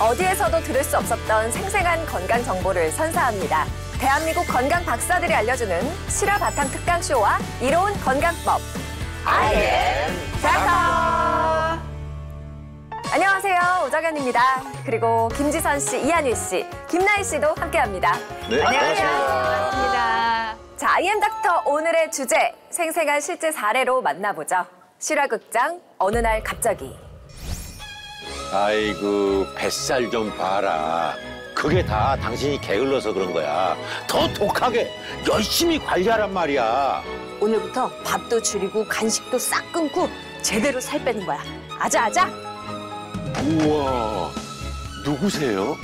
어디에서도 들을 수 없었던 생생한 건강 정보를 선사합니다. 대한민국 건강 박사들이 알려주는 실화 바탕 특강 쇼와 이로운 건강법. I am 닥터. 안녕하세요, 오정현입니다. 그리고 김지선 씨, 이한유 씨, 김나희 씨도 함께합니다. 네, 안녕하세요. 반갑습니다. 자, I am 닥터 오늘의 주제 생생한 실제 사례로 만나보죠. 실화극장 어느 날 갑자기. 아이고, 뱃살 좀 봐라. 그게 다 당신이 게을러서 그런 거야. 더 독하게 열심히 관리하란 말이야. 오늘부터 밥도 줄이고 간식도 싹 끊고 제대로 살 빼는 거야. 아자아자. 우와, 누구세요?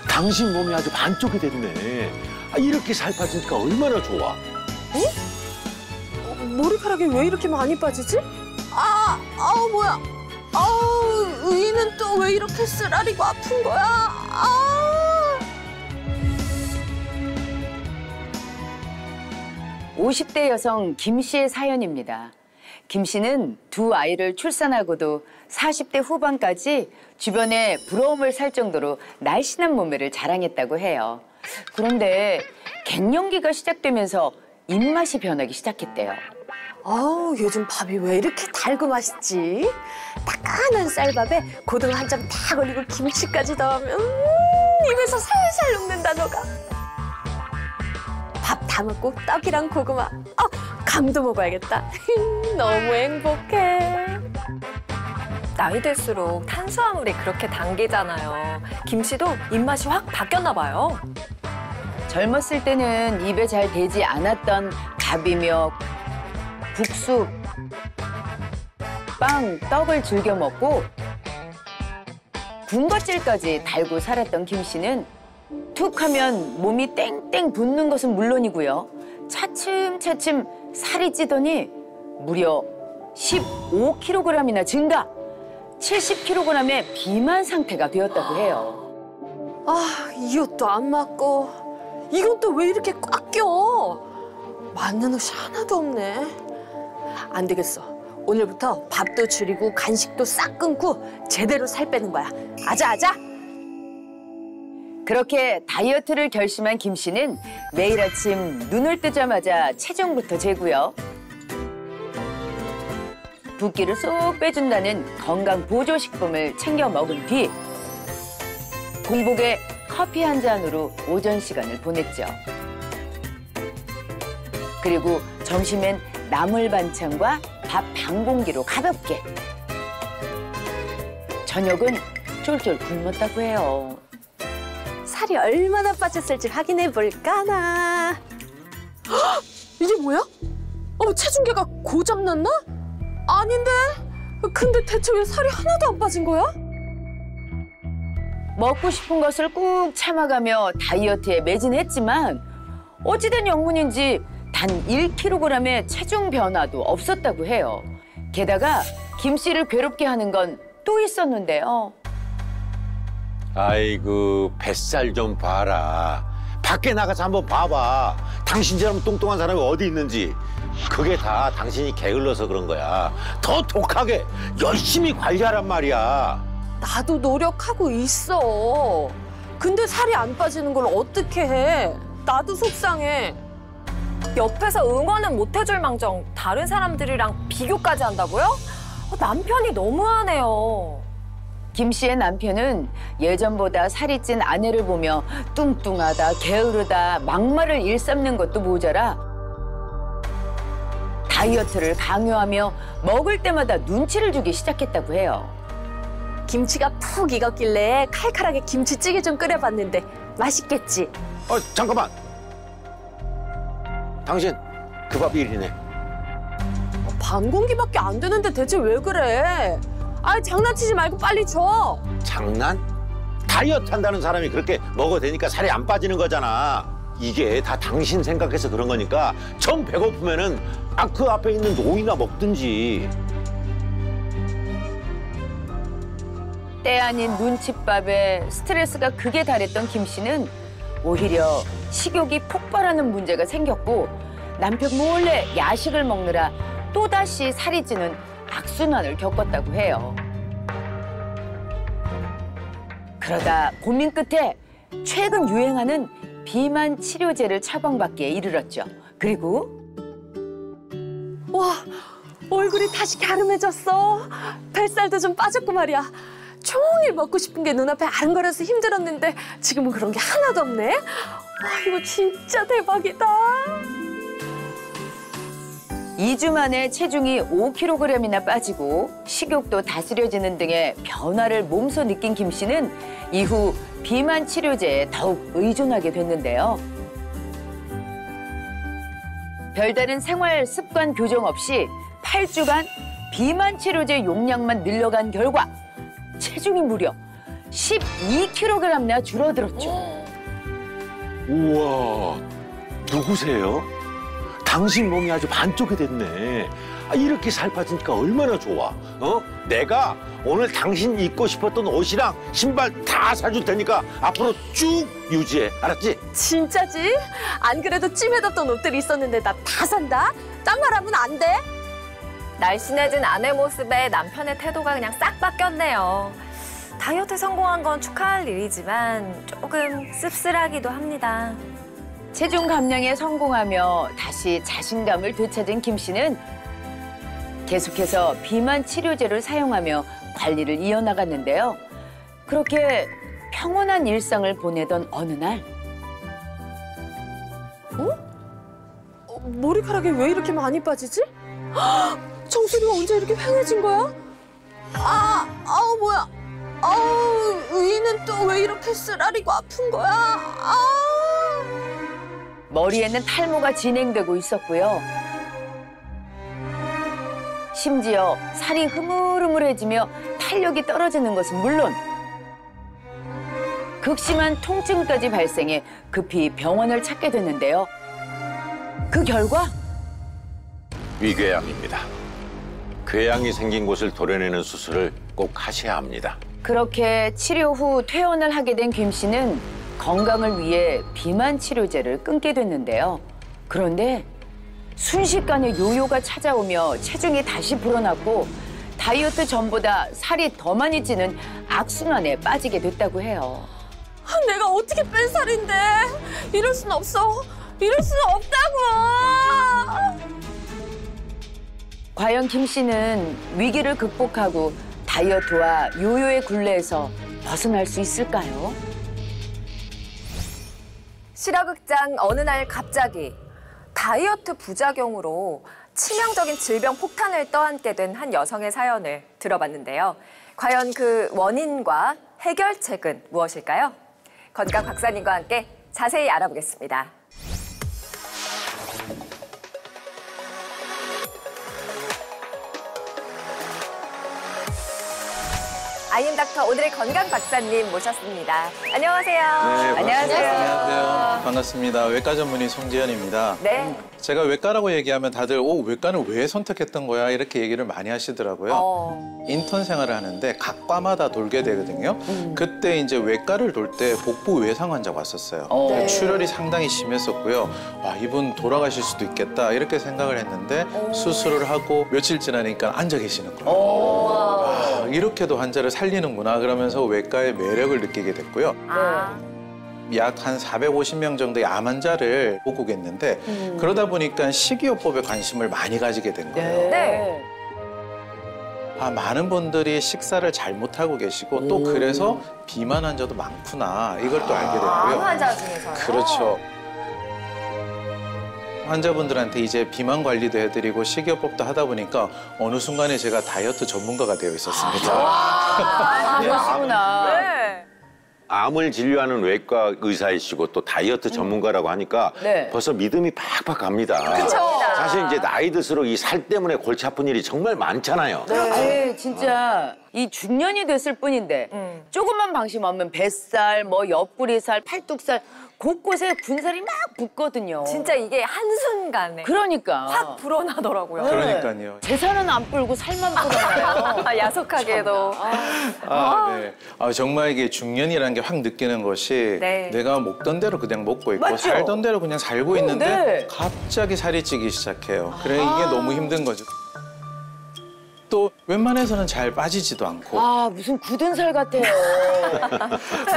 당신 몸이 아주 반쪽이 됐네. 이렇게 살 빠지니까 얼마나 좋아. 머리카락이 왜 이렇게 많이 빠지지? 뭐야. 위는 또 왜 이렇게 쓰라리고 아픈 거야? 50대 여성 김 씨의 사연입니다. 김 씨는 두 아이를 출산하고도 40대 후반까지 주변에 부러움을 살 정도로 날씬한 몸매를 자랑했다고 해요. 그런데 갱년기가 시작되면서 입맛이 변하기 시작했대요. 요즘 밥이 왜 이렇게 달고 맛있지? 따끈한 쌀밥에 고등 한 점 다 걸리고 김치까지 넣으면 입에서 살살 녹는다 녹아. 밥 다 먹고 떡이랑 고구마. 감도 먹어야겠다. 너무 행복해. 나이 들수록 탄수화물이 그렇게 당기잖아요. 김 씨도 입맛이 확 바뀌었나 봐요. 젊었을 때는 입에 잘 배지 않았던 밥이며 국수, 빵, 떡을 즐겨 먹고 군것질까지 달고 살았던 김 씨는 툭 하면 몸이 땡땡 붓는 것은 물론이고요. 차츰차츰 살이 찌더니 무려 15kg이나 증가, 70kg의 비만 상태가 되었다고 해요. 이 옷도 안 맞고 이건 또 왜 이렇게 꽉 껴? 맞는 옷이 하나도 없네. 안 되겠어. 오늘부터 밥도 줄이고 간식도 싹 끊고 제대로 살 빼는 거야. 아자아자. 그렇게 다이어트를 결심한 김 씨는 매일 아침 눈을 뜨자마자 체중부터 재고요. 붓기를 쏙 빼준다는 건강 보조식품을 챙겨 먹은 뒤 공복에 커피 한 잔으로 오전 시간을 보냈죠. 그리고 점심엔 나물 반찬과 밥 반 공기로 가볍게. 저녁은 쫄쫄 굶었다고 해요. 살이 얼마나 빠졌을지 확인해 볼까나. 이게 뭐야? 체중계가 고장났나? 아닌데? 근데 대체 왜 살이 하나도 안 빠진 거야? 먹고 싶은 것을 꾹 참아가며 다이어트에 매진했지만 어찌된 영문인지 단 1kg의 체중 변화도 없었다고 해요. 게다가 김 씨를 괴롭게 하는 건 또 있었는데요. 아이고, 뱃살 좀 봐라. 밖에 나가서 한번 봐봐. 당신처럼 뚱뚱한 사람이 어디 있는지. 그게 다 당신이 게을러서 그런 거야. 더 독하게 열심히 관리하란 말이야. 나도 노력하고 있어. 근데 살이 안 빠지는 걸 어떻게 해? 나도 속상해. 옆에서 응원은 못 해줄 망정 다른 사람들이랑 비교까지 한다고요? 남편이 너무하네요. 김 씨의 남편은 예전보다 살이 찐 아내를 보며 뚱뚱하다, 게으르다, 막말을 일삼는 것도 모자라 다이어트를 강요하며 먹을 때마다 눈치를 주기 시작했다고 해요. 김치가 푹 익었길래 칼칼하게 김치찌개 좀 끓여봤는데 맛있겠지? 잠깐만. 당신 그 밥 1인에. 반 공기밖에 안 되는데 대체 왜 그래? 장난치지 말고 빨리 줘. 장난? 다이어트 한다는 사람이 그렇게 먹어도 되니까 살이 안 빠지는 거잖아. 이게 다 당신 생각해서 그런 거니까 정 배고프면은 그 앞에 있는 오이나 먹든지. 때 아닌 눈칫밥에 스트레스가 극에 달했던 김 씨는 오히려 식욕이 폭발하는 문제가 생겼고 남편 몰래 야식을 먹느라 또다시 살이 찌는 악순환을 겪었다고 해요. 그러다 고민 끝에 최근 유행하는 비만 치료제를 처방받기에 이르렀죠. 그리고 와, 얼굴이 다시 갸름해졌어. 뱃살도 좀 빠졌고 말이야. 종일 먹고 싶은 게 눈앞에 아른거려서 힘들었는데 지금은 그런 게 하나도 없네. 와, 이거 진짜 대박이다. 2주 만에 체중이 5kg이나 빠지고 식욕도 다스려지는 등의 변화를 몸소 느낀 김 씨는 이후 비만 치료제에 더욱 의존하게 됐는데요. 별다른 생활 습관 교정 없이 8주간 비만 치료제 용량만 늘려간 결과 체중이 무려 12kg나 줄어들었죠. 우와, 누구세요? 당신 몸이 아주 반쪽이 됐네. 이렇게 살 빠지니까 얼마나 좋아. 내가 오늘 당신 입고 싶었던 옷이랑 신발 다 사줄 테니까 앞으로 쭉 유지해. 알았지? 진짜지? 안 그래도 찜해뒀던 옷들이 있었는데 나 다 산다. 딴 말 하면 안 돼. 날씬해진 아내 모습에 남편의 태도가 그냥 싹 바뀌었네요. 다이어트 성공한 건 축하할 일이지만 조금 씁쓸하기도 합니다. 체중 감량에 성공하며 다시 자신감을 되찾은 김 씨는 계속해서 비만 치료제를 사용하며 관리를 이어나갔는데요. 그렇게 평온한 일상을 보내던 어느 날 머리카락이 왜 이렇게 많이 빠지지? 헉, 정수리가 언제 이렇게 휑해진 거야? 아우 뭐야? 아우 위는 또 왜 이렇게 쓰라리고 아픈 거야? 머리에는 탈모가 진행되고 있었고요. 심지어 살이 흐물흐물해지며 탄력이 떨어지는 것은 물론 극심한 통증까지 발생해 급히 병원을 찾게 됐는데요. 그 결과 위궤양입니다. 궤양이 생긴 곳을 도려내는 수술을 꼭 하셔야 합니다. 그렇게 치료 후 퇴원을 하게 된 김 씨는 건강을 위해 비만 치료제를 끊게 됐는데요. 그런데 순식간에 요요가 찾아오며 체중이 다시 불어났고 다이어트 전보다 살이 더 많이 찌는 악순환에 빠지게 됐다고 해요. 내가 어떻게 뺀 살인데? 이럴 순 없어. 이럴 수는 없다고. 과연 김 씨는 위기를 극복하고 다이어트와 요요의 굴레에서 벗어날 수 있을까요? 실화극장 어느 날 갑자기 다이어트 부작용으로 치명적인 질병 폭탄을 떠안게 된 한 여성의 사연을 들어봤는데요. 과연 그 원인과 해결책은 무엇일까요? 건강 박사님과 함께 자세히 알아보겠습니다. 아이엠닥터 오늘의 건강 박사님 모셨습니다. 안녕하세요. 안녕하세요. 반갑습니다. 외과 전문의 송지현입니다. 네. 제가 외과라고 얘기하면 다들 외과는 왜 선택했던 거야? 이렇게 얘기를 많이 하시더라고요. 인턴 생활을 하는데 각 과마다 돌게 되거든요. 그때 이제 외과를 돌 때 복부 외상 환자가 왔었어요. 네. 출혈이 상당히 심했었고요. 와, 이분 돌아가실 수도 있겠다 이렇게 생각을 했는데 수술을 하고 며칠 지나니까 앉아 계시는 거예요. 아, 이렇게도 환자를 살리는구나 그러면서 외과의 매력을 느끼게 됐고요. 약 한 450명 정도의 암 환자를 보고 계는데 그러다 보니까 식이요법에 관심을 많이 가지게 된 거예요. 네. 아, 많은 분들이 식사를 잘못하고 계시고 또 그래서 비만 환자도 많구나 이걸 또 알게 암 됐고요. 환자 중에서요? 그렇죠. 환자분들한테 이제 비만 관리도 해드리고 식이요법도 하다 보니까 어느 순간에 제가 다이어트 전문가가 되어 있었습니다. 그러시구나. 네. 암을 진료하는 외과 의사이시고 또 다이어트 전문가라고 하니까 네. 벌써 믿음이 팍팍 갑니다. 그렇죠. 사실 이제 나이 들수록 이 살 때문에 골치 아픈 일이 정말 많잖아요. 네, 진짜 이 중년이 됐을 뿐인데 조금만 방심하면 뱃살, 뭐 옆구리살, 팔뚝살 곳곳에 군살이 막 붙거든요. 진짜 이게 한순간에 그러니까. 확 불어나더라고요. 그러니까요. 제 살은 안 불고 살만 불어나요. 야속하게도. 네. 정말 이게 중년이라는 게 확 느끼는 것이 네. 내가 먹던 대로 그냥 먹고 있고 맞죠? 살던 대로 그냥 살고 있는데 네. 갑자기 살이 찌기 시작해요. 그래 이게 너무 힘든 거죠. 또 웬만해서는 잘 빠지지도 않고 아, 무슨 굳은 살 같아요.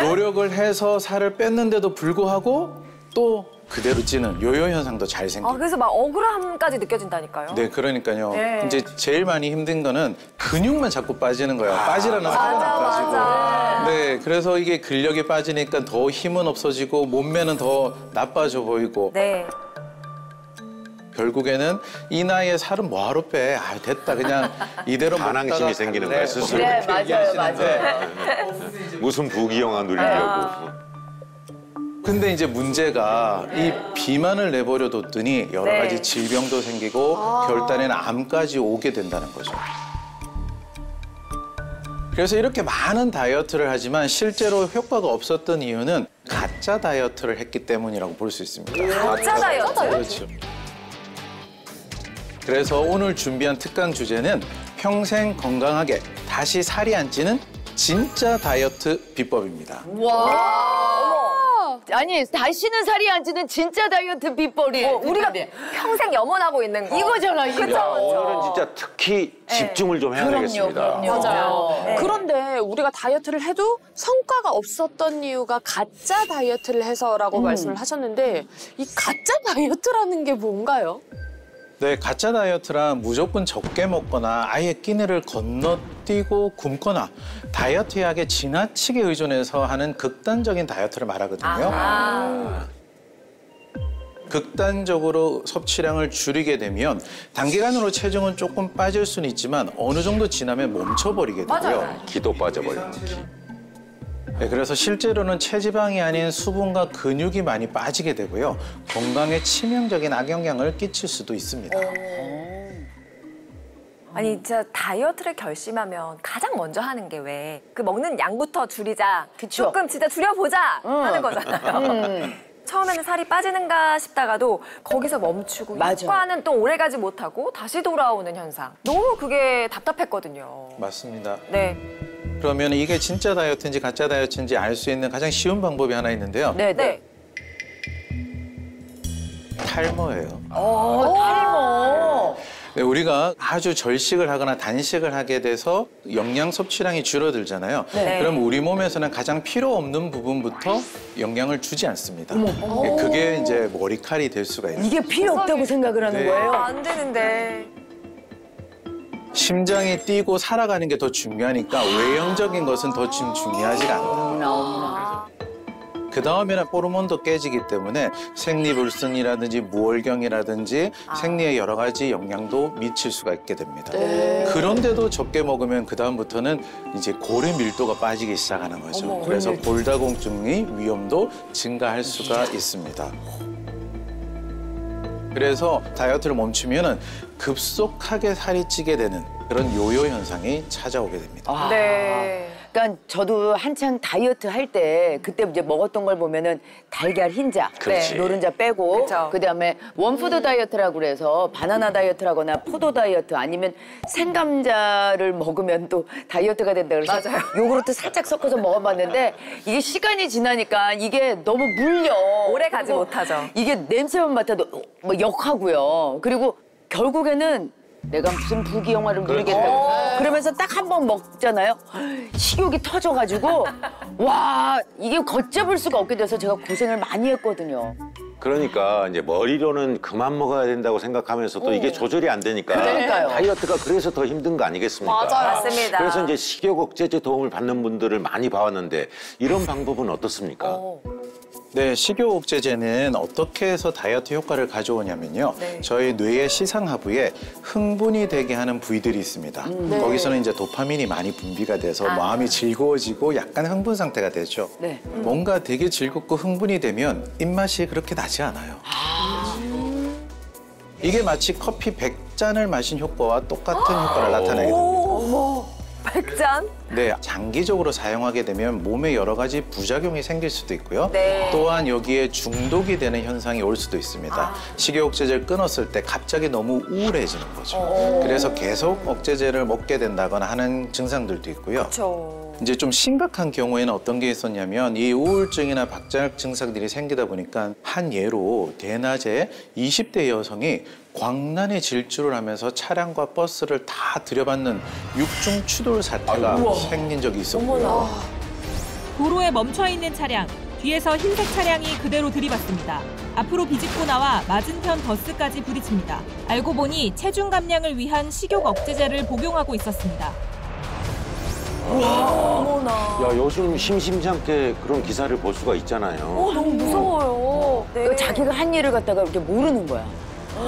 노력을 해서 살을 뺐는데도 불구하고 또 그대로 찌는 요요 현상도 잘 생기고. 그래서 막 억울함까지 느껴진다니까요. 네, 그러니까요. 네. 이제 제일 많이 힘든 거는 근육만 자꾸 빠지는 거예요. 빠지라는 살은 안 빠지고. 맞아. 네, 그래서 이게 근력이 빠지니까 더 힘은 없어지고 몸매는 더 나빠져 보이고. 네. 결국에는 이 나이에 살은 뭐하러 빼? 아, 됐다. 그냥 이대로 반항심이 먹다가 생기는 갈래. 거야, 스스로. 네, 맞아요, 얘기하시는데. 맞아요. 무슨 부귀영화 누리려고. 근데 이제 문제가 이 비만을 내버려 뒀더니 여러 네. 가지 질병도 생기고 결단에는 암까지 오게 된다는 거죠. 그래서 이렇게 많은 다이어트를 하지만 실제로 효과가 없었던 이유는 가짜 다이어트를 했기 때문이라고 볼 수 있습니다. 가짜 다이어트? 그렇죠. 그래서 오늘 준비한 특강 주제는 평생 건강하게 다시 살이 안 찌는 진짜 다이어트 비법입니다. 아니, 다시는 살이 안 찌는 진짜 다이어트 비법이. 우리가 평생 염원하고 있는 거. 이거잖아, 이거. 그쵸, 그쵸. 오늘은 진짜 특히 집중을 좀 해야 되겠습니다. 그럼요. 맞아요. 네. 그런데 우리가 다이어트를 해도 성과가 없었던 이유가 가짜 다이어트를 해서라고 말씀을 하셨는데 이 가짜 다이어트라는 게 뭔가요? 네, 가짜 다이어트란 무조건 적게 먹거나 아예 끼니를 건너뛰고 굶거나 다이어트 약에 지나치게 의존해서 하는 극단적인 다이어트를 말하거든요. 극단적으로 섭취량을 줄이게 되면 단기간으로 체중은 조금 빠질 수는 있지만 어느 정도 지나면 멈춰버리게 되고요. 맞아요. 기도 빠져버려. 네, 그래서 실제로는 체지방이 아닌 수분과 근육이 많이 빠지게 되고요. 건강에 치명적인 악영향을 끼칠 수도 있습니다. 아니 진짜 다이어트를 결심하면 가장 먼저 하는 게 왜 그 먹는 양부터 줄이자. 그쵸. 조금 진짜 줄여보자 하는 거잖아요. 처음에는 살이 빠지는가 싶다가도 거기서 멈추고 맞아. 효과는 또 오래가지 못하고 다시 돌아오는 현상. 너무 그게 답답했거든요. 맞습니다. 네. 그러면 이게 진짜 다이어트인지 가짜 다이어트인지 알 수 있는 가장 쉬운 방법이 하나 있는데요. 네, 네. 네. 탈모예요. 탈모. 네, 우리가 아주 절식을 하거나 단식을 하게 돼서 영양 섭취량이 줄어들잖아요. 네. 그럼 우리 몸에서는 가장 필요 없는 부분부터 영양을 주지 않습니다. 네, 그게 이제 머리칼이 될 수가 있어요. 이게 필요 없다고 생각을 하는 네. 거예요? 안 되는데. 심장이 뛰고 살아가는 게 더 중요하니까 외형적인 것은 더 지금 중요하지가 않아요. 그 다음에는 호르몬도 깨지기 때문에 생리불순이라든지 무월경이라든지 생리에 여러 가지 영향도 미칠 수가 있게 됩니다. 그런데도 적게 먹으면 그 다음부터는 이제 골의 밀도가 빠지기 시작하는 거죠. 그래서 골다공증의 위험도 증가할 수가 있습니다. 그래서 다이어트를 멈추면은 급속하게 살이 찌게 되는 그런 요요 현상이 찾아오게 됩니다. 네. 그러니까 저도 한창 다이어트 할 때 그때 이제 먹었던 걸 보면은 달걀 흰자, 그렇지. 노른자 빼고 그쵸. 그다음에 원푸드 다이어트라고 그래서 바나나 다이어트라거나 포도 다이어트 아니면 생감자를 먹으면 또 다이어트가 된다 그래서 맞아요. 요구르트 살짝 섞어서 먹어봤는데 이게 시간이 지나니까 이게 너무 물려. 오래 가지 그리고 못하죠. 이게 냄새만 맡아도 뭐 역하고요. 그리고 결국에는 내가 무슨 부귀영화를 누리겠다고 그러면서 딱 한 번 먹잖아요. 식욕이 터져가지고 와 이게 걷잡을 수가 없게 돼서 제가 고생을 많이 했거든요. 그러니까 이제 머리로는 그만 먹어야 된다고 생각하면서도 이게 조절이 안 되니까 그러니까요. 다이어트가 그래서 더 힘든 거 아니겠습니까? 맞습니다. 그래서 이제 식욕 억제제 도움을 받는 분들을 많이 봐왔는데 이런 방법은 어떻습니까? 네, 식욕 억제제는 어떻게 해서 다이어트 효과를 가져오냐면요. 네. 저희 뇌의 시상하부에 흥분이 되게 하는 부위들이 있습니다. 거기서는 이제 도파민이 많이 분비가 돼서 마음이 즐거워지고 약간 흥분 상태가 되죠. 네. 뭔가 되게 즐겁고 흥분이 되면 입맛이 그렇게 나지 않아요. 이게 마치 커피 100잔을 마신 효과와 똑같은 효과를 나타내게 됩니다. 100잔? 네, 장기적으로 사용하게 되면 몸에 여러 가지 부작용이 생길 수도 있고요. 네. 또한 여기에 중독이 되는 현상이 올 수도 있습니다. 식욕 억제제를 끊었을 때 갑자기 너무 우울해지는 거죠. 그래서 계속 억제제를 먹게 된다거나 하는 증상들도 있고요. 그렇죠. 이제 좀 심각한 경우에는 어떤 게 있었냐면 이 우울증이나 박자력 증상들이 생기다 보니까 한 예로 대낮에 20대 여성이 광란에 질주를 하면서 차량과 버스를 다 들여받는 육중 추돌 사태가 생긴 적이 있었고요. 도로에 멈춰있는 차량, 뒤에서 흰색 차량이 그대로 들이받습니다. 앞으로 비집고 나와 맞은편 버스까지 부딪힙니다. 알고 보니 체중 감량을 위한 식욕 억제제를 복용하고 있었습니다. 야, 요즘 심심치 않게 그런 기사를 볼 수가 있잖아요. 너무 무서워요. 네. 자기가 한 일을 갖다가 이렇게 모르는 거야.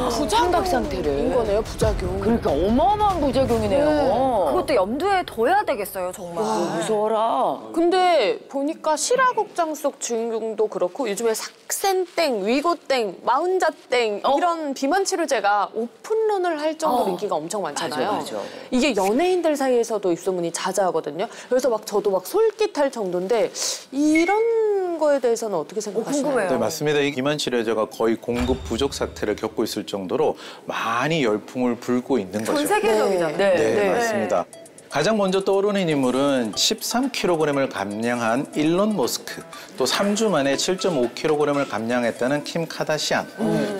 부작용인 삼각 상태를. 거네요, 부작용. 그러니까 어마어마한 부작용이네요. 그것도 염두에 둬야 되겠어요, 정말. 무서워라. 근데 보니까 실화극장 속 주인공도 그렇고 요즘에 삭센땡, 위고땡, 마흔자땡 이런 비만 치료제가 오픈런을 할 정도로 인기가 엄청 많잖아요. 맞아. 이게 연예인들 사이에서도 입소문이 자자하거든요. 그래서 막 저도 막 솔깃할 정도인데 이런 거에 대해서는 어떻게 생각하시나요? 궁금해요. 네, 맞습니다. 이 비만 치료제가 거의 공급 부족 사태를 겪고 있을 정도로 많이 열풍을 불고 있는 거죠. 전 세계적이잖아요. 네, 맞습니다. 가장 먼저 떠오르는 인물은 13kg을 감량한 일론 머스크, 또 3주 만에 7.5kg을 감량했다는 킴 카다시안,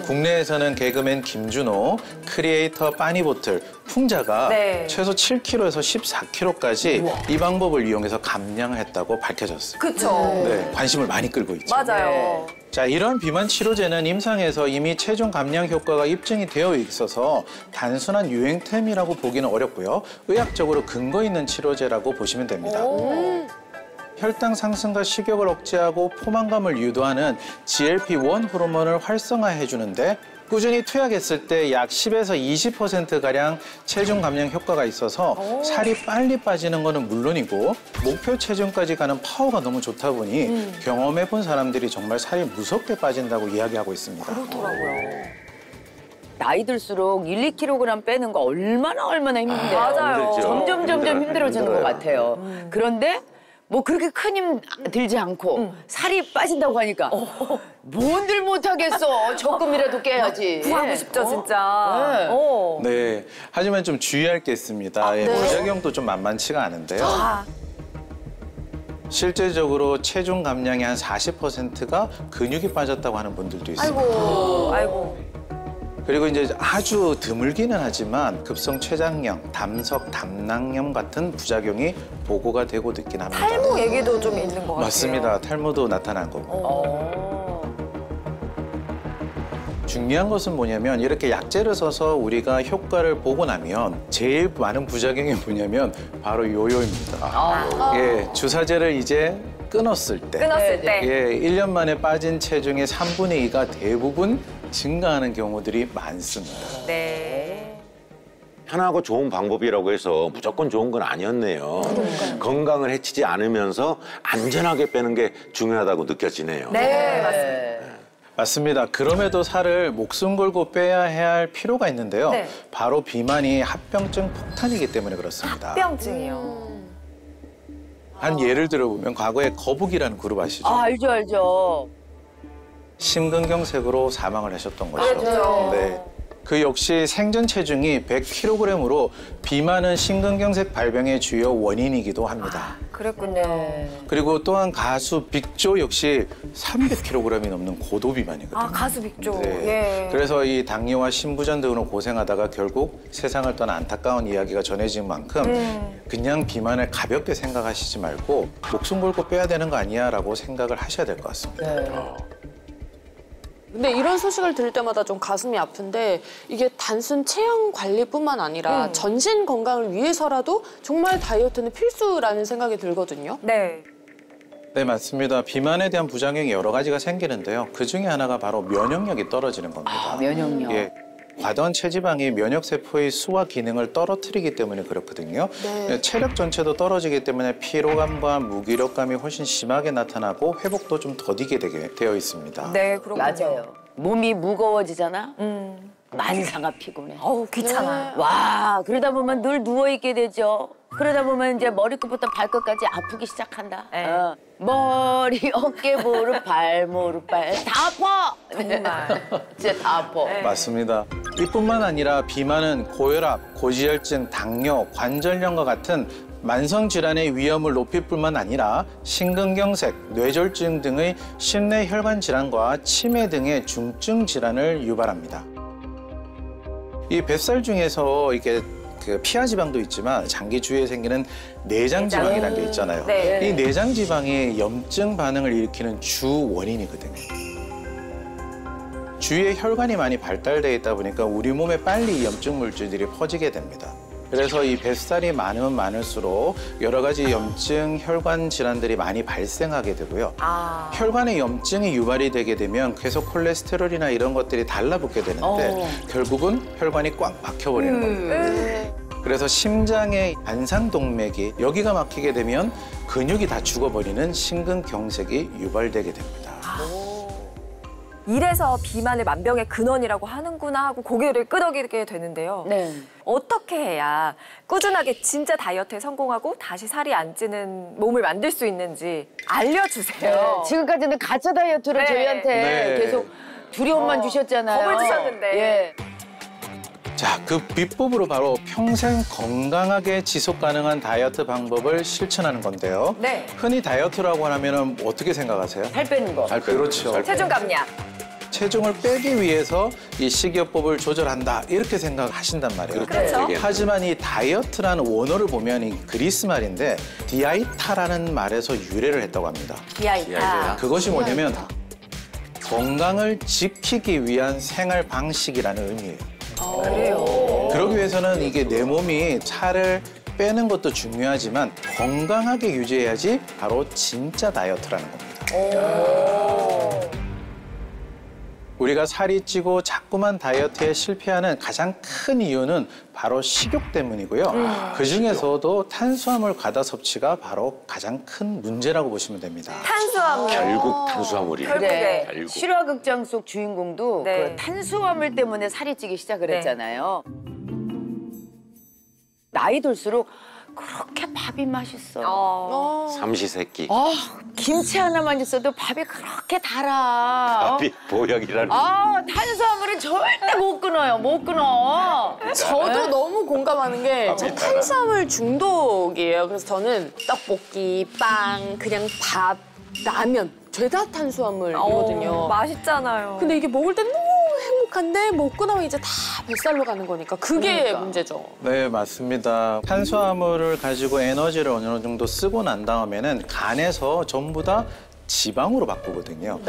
국내에서는 개그맨 김준호, 크리에이터 빠니보틀, 풍자가 네. 최소 7kg에서 14kg까지 이 방법을 이용해서 감량을 했다고 밝혀졌어요. 그쵸. 네, 관심을 많이 끌고 있죠. 맞아요. 자, 이런 비만 치료제는 임상에서 이미 체중 감량 효과가 입증이 되어 있어서 단순한 유행템이라고 보기는 어렵고요. 의학적으로 근거 있는 치료제라고 보시면 됩니다. 혈당 상승과 식욕을 억제하고 포만감을 유도하는 GLP-1 호르몬을 활성화해 주는데 꾸준히 투약했을 때 약 10에서 20%가량 체중 감량 효과가 있어서 살이 빨리 빠지는 거는 물론이고 목표 체중까지 가는 파워가 너무 좋다 보니 경험해본 사람들이 정말 살이 무섭게 빠진다고 이야기하고 있습니다. 나이 들수록 1-2kg 빼는 거 얼마나 힘든데요. 맞아요. 힘들죠. 점점 힘들어지는 것 힘들어요. 같아요. 그런데 뭐 그렇게 큰 힘 들지 않고 살이 빠진다고 하니까 뭔들 못하겠어. 조금이라도 깨야지. 구하고 싶죠, 진짜. 네. 네, 하지만 좀 주의할 게 있습니다. 예, 부작용도 좀 만만치가 않은데요. 실제적으로 체중 감량의 한 40%가 근육이 빠졌다고 하는 분들도 있습니다. 아이고. 그리고 이제 아주 드물기는 하지만 급성 췌장염, 담석, 담낭염 같은 부작용이 보고가 되고 있긴 합니다. 탈모 얘기도 좀 있는 것 같아요. 맞습니다. 탈모도 나타난 거고. 중요한 것은 뭐냐면 이렇게 약제를 써서 우리가 효과를 보고 나면 제일 많은 부작용이 뭐냐면 바로 요요입니다. 예, 주사제를 이제 끊었을 때. 끊었을 때. 예, 1년 만에 빠진 체중의 3분의 2가 대부분 증가하는 경우들이 많습니다. 네. 편하고 좋은 방법이라고 해서 무조건 좋은 건 아니었네요. 건강을 해치지 않으면서 안전하게 빼는 게 중요하다고 느껴지네요. 네, 맞습니다. 맞습니다. 그럼에도 살을 목숨 걸고 빼야 해야 할 필요가 있는데요. 네. 바로 비만이 합병증 폭탄이기 때문에 그렇습니다. 합병증이요. 한 예를 들어보면 과거에 거북이라는 그룹 아시죠? 알죠. 심근경색으로 사망을 하셨던 거죠. 그렇죠. 네. 그 역시 생전 체중이 100kg으로 비만은 심근경색 발병의 주요 원인이기도 합니다. 그랬군요. 그리고 또한 가수 빅조 역시 300kg이 넘는 고도비만이거든요. 아, 가수 빅조. 네. 예. 그래서 이 당뇨와 심부전 등으로 고생하다가 결국 세상을 떠난 안타까운 이야기가 전해진 만큼 그냥 비만을 가볍게 생각하시지 말고 목숨 걸고 빼야 되는 거 아니야 라고 생각을 하셔야 될 것 같습니다. 근데 이런 소식을 들을 때마다 좀 가슴이 아픈데 이게 단순 체형 관리뿐만 아니라 전신 건강을 위해서라도 정말 다이어트는 필수라는 생각이 들거든요. 네. 네, 맞습니다. 비만에 대한 부작용이 여러 가지가 생기는데요. 그 중에 하나가 바로 면역력이 떨어지는 겁니다. 면역력. 예. 과도한 체지방이 면역세포의 수와 기능을 떨어뜨리기 때문에 그렇거든요. 네. 체력 전체도 떨어지기 때문에 피로감과 무기력감이 훨씬 심하게 나타나고 회복도 좀 더디게 되어 있습니다. 네, 그렇군요. 맞아요. 몸이 무거워지잖아. 만사가 피곤해. 어우, 귀찮아요. 와, 그러다 보면 늘 누워있게 되죠. 그러다 보면 이제 머리끝부터 발끝까지 아프기 시작한다. 네. 머리, 어깨, 무릎, 발, 무릎, 발. 다 아파! 정말. 진짜 다 아파. 네. 맞습니다. 이뿐만 아니라 비만은 고혈압, 고지혈증, 당뇨, 관절염과 같은 만성 질환의 위험을 높일 뿐만 아니라 심근경색, 뇌졸중 등의 심내 혈관 질환과 치매 등의 중증 질환을 유발합니다. 이 뱃살 중에서 이게 그 피하 지방도 있지만 장기 주위에 생기는 내장 지방이라는 게 있잖아요. 네. 이 내장 지방이 염증 반응을 일으키는 주 원인이거든요. 주위에 혈관이 많이 발달되어 있다 보니까 우리 몸에 빨리 이 염증 물질들이 퍼지게 됩니다. 그래서 이 뱃살이 많으면 많을수록 여러 가지 염증, 혈관 질환들이 많이 발생하게 되고요. 혈관에 염증이 유발이 되게 되면 계속 콜레스테롤이나 이런 것들이 달라붙게 되는데 결국은 혈관이 꽉 막혀버리는 겁니다. 그래서 심장의 안상동맥이 여기가 막히게 되면 근육이 다 죽어버리는 심근경색이 유발되게 됩니다. 이래서 비만을 만병의 근원이라고 하는구나 하고 고개를 끄덕이게 되는데요. 네. 어떻게 해야 꾸준하게 진짜 다이어트에 성공하고 다시 살이 안 찌는 몸을 만들 수 있는지 알려주세요. 지금까지는 가짜 다이어트를 네. 저희한테 네. 계속 두려움만 주셨잖아요. 겁을 주셨는데. 예. 자, 그 비법으로 바로 평생 건강하게 지속 가능한 다이어트 방법을 실천하는 건데요. 네. 흔히 다이어트라고 하면 어떻게 생각하세요? 살 빼는 거. 그렇죠. 체중 감량. 체중을 빼기 위해서 이 식이요법을 조절한다 이렇게 생각하신단 말이에요. 그렇죠. 하지만 이 다이어트라는 원어를 보면 이 그리스 말인데 디아이타라는 말에서 유래를 했다고 합니다. 디아이타. 그것이 뭐냐면 건강을 지키기 위한 생활 방식이라는 의미예요. 그래요. 그러기 위해서는 이게 내 몸이 살을 빼는 것도 중요하지만 건강하게 유지해야지 바로 진짜 다이어트라는 겁니다. 우리가 살이 찌고 자꾸만 다이어트에 실패하는 가장 큰 이유는 바로 식욕 때문이고요. 그중에서도 탄수화물 과다 섭취가 바로 가장 큰 문제라고 보시면 됩니다. 탄수화물. 결국 탄수화물이. 결국에. 결국. 실화극장 속 주인공도 네. 그 탄수화물 때문에 살이 찌기 시작을 네. 했잖아요. 나이 들수록 그렇게 밥이 맛있어. 삼시세끼. 김치 하나만 있어도 밥이 그렇게 달아. 밥이 보약이라는. 탄수화물은 절대 못 끊어요. 못 끊어. 저도 너무 공감하는 게 저 탄수화물 중독이에요. 그래서 저는 떡볶이, 빵, 그냥 밥, 라면 죄다 탄수화물이거든요. 맛있잖아요. 근데 이게 먹을 때 너무 행복한데 먹고 나면 이제 다 뱃살로 가는 거니까 그게 그러니까. 문제죠. 네, 맞습니다. 탄수화물을 가지고 에너지를 어느 정도 쓰고 난 다음에는 간에서 전부 다 지방으로 바꾸거든요.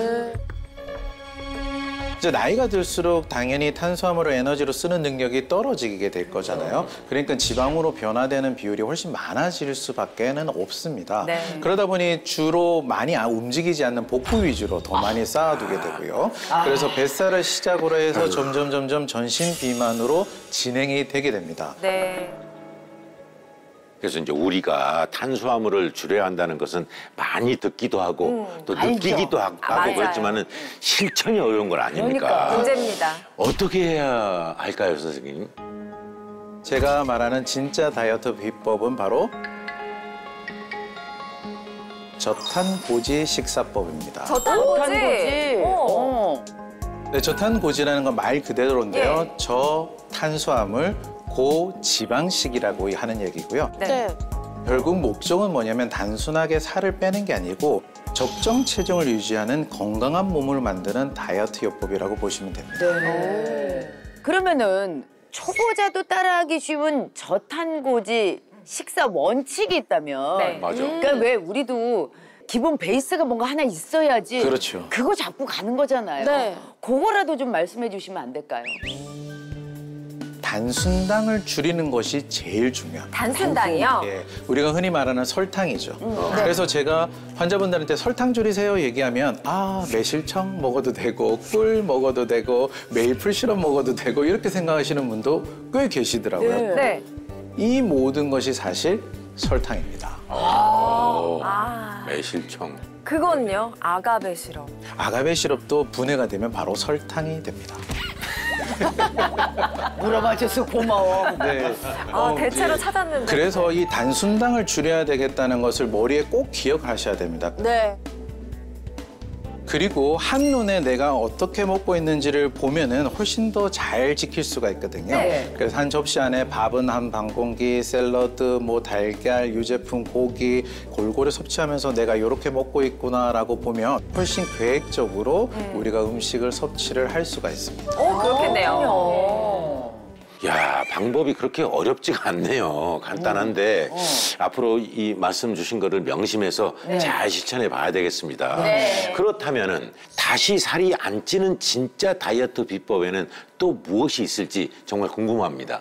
이제 나이가 들수록 당연히 탄수화물을 에너지로 쓰는 능력이 떨어지게 될 거잖아요. 그러니까 지방으로 변화되는 비율이 훨씬 많아질 수밖에는 없습니다. 네. 그러다 보니 주로 많이 움직이지 않는 복부 위주로 더 많이 쌓아두게 되고요. 그래서 뱃살을 시작으로 해서 점점 전신 비만으로 진행이 되게 됩니다. 네. 그래서 이제 우리가 탄수화물을 줄여야 한다는 것은 많이 듣기도 하고 또 알죠. 느끼기도 하고 맞아요. 그렇지만은 실천이 어려운 건 아닙니까? 그러니까. 문제입니다. 어떻게 해야 할까요, 선생님? 제가 말하는 진짜 다이어트 비법은 바로 저탄고지 식사법입니다. 저탄고지. 네, 저탄고지라는 건 말 그대로인데요. 저탄수화물, 고지방식이라고 하는 얘기고요. 네. 결국 목적은 뭐냐면 단순하게 살을 빼는 게 아니고 적정 체중을 유지하는 건강한 몸을 만드는 다이어트 요법이라고 보시면 됩니다. 그러면은 초보자도 따라하기 쉬운 저탄고지 식사 원칙이 있다면 네. 맞아. 그러니까 왜 우리도 기본 베이스가 뭔가 하나 있어야지 그렇죠. 그거 잡고 가는 거잖아요. 네. 그거라도 좀 말씀해 주시면 안 될까요? 단순당을 줄이는 것이 제일 중요합니다. 단순당이요? 예, 우리가 흔히 말하는 설탕이죠. 그래서 제가 환자분들한테 설탕 줄이세요 얘기하면 매실청 먹어도 되고 꿀 먹어도 되고 메이플 시럽 먹어도 되고 이렇게 생각하시는 분도 꽤 계시더라고요. 네. 이 모든 것이 사실 설탕입니다. 매실청. 그건요? 아가베 시럽. 아가베 시럽도 분해가 되면 바로 설탕이 됩니다. 물어봐줘서 고마워. 네. 대체로 찾았는데. 그래서 이 단순당을 줄여야 되겠다는 것을 머리에 꼭 기억하셔야 됩니다. 네. 그리고 한눈에 내가 어떻게 먹고 있는지를 보면은 훨씬 더 잘 지킬 수가 있거든요. 네. 그래서 한 접시 안에 밥은 한 반 공기, 샐러드, 뭐 달걀, 유제품, 고기 골고루 섭취하면서 내가 이렇게 먹고 있구나라고 보면 훨씬 계획적으로 우리가 음식을 섭취를 할 수가 있습니다. 그렇겠네요. 야, 방법이 그렇게 어렵지가 않네요. 간단한데 앞으로 이 말씀 주신 거를 명심해서 잘 실천해 봐야 되겠습니다. 그렇다면은 다시 살이 안 찌는 진짜 다이어트 비법에는 또 무엇이 있을지 정말 궁금합니다.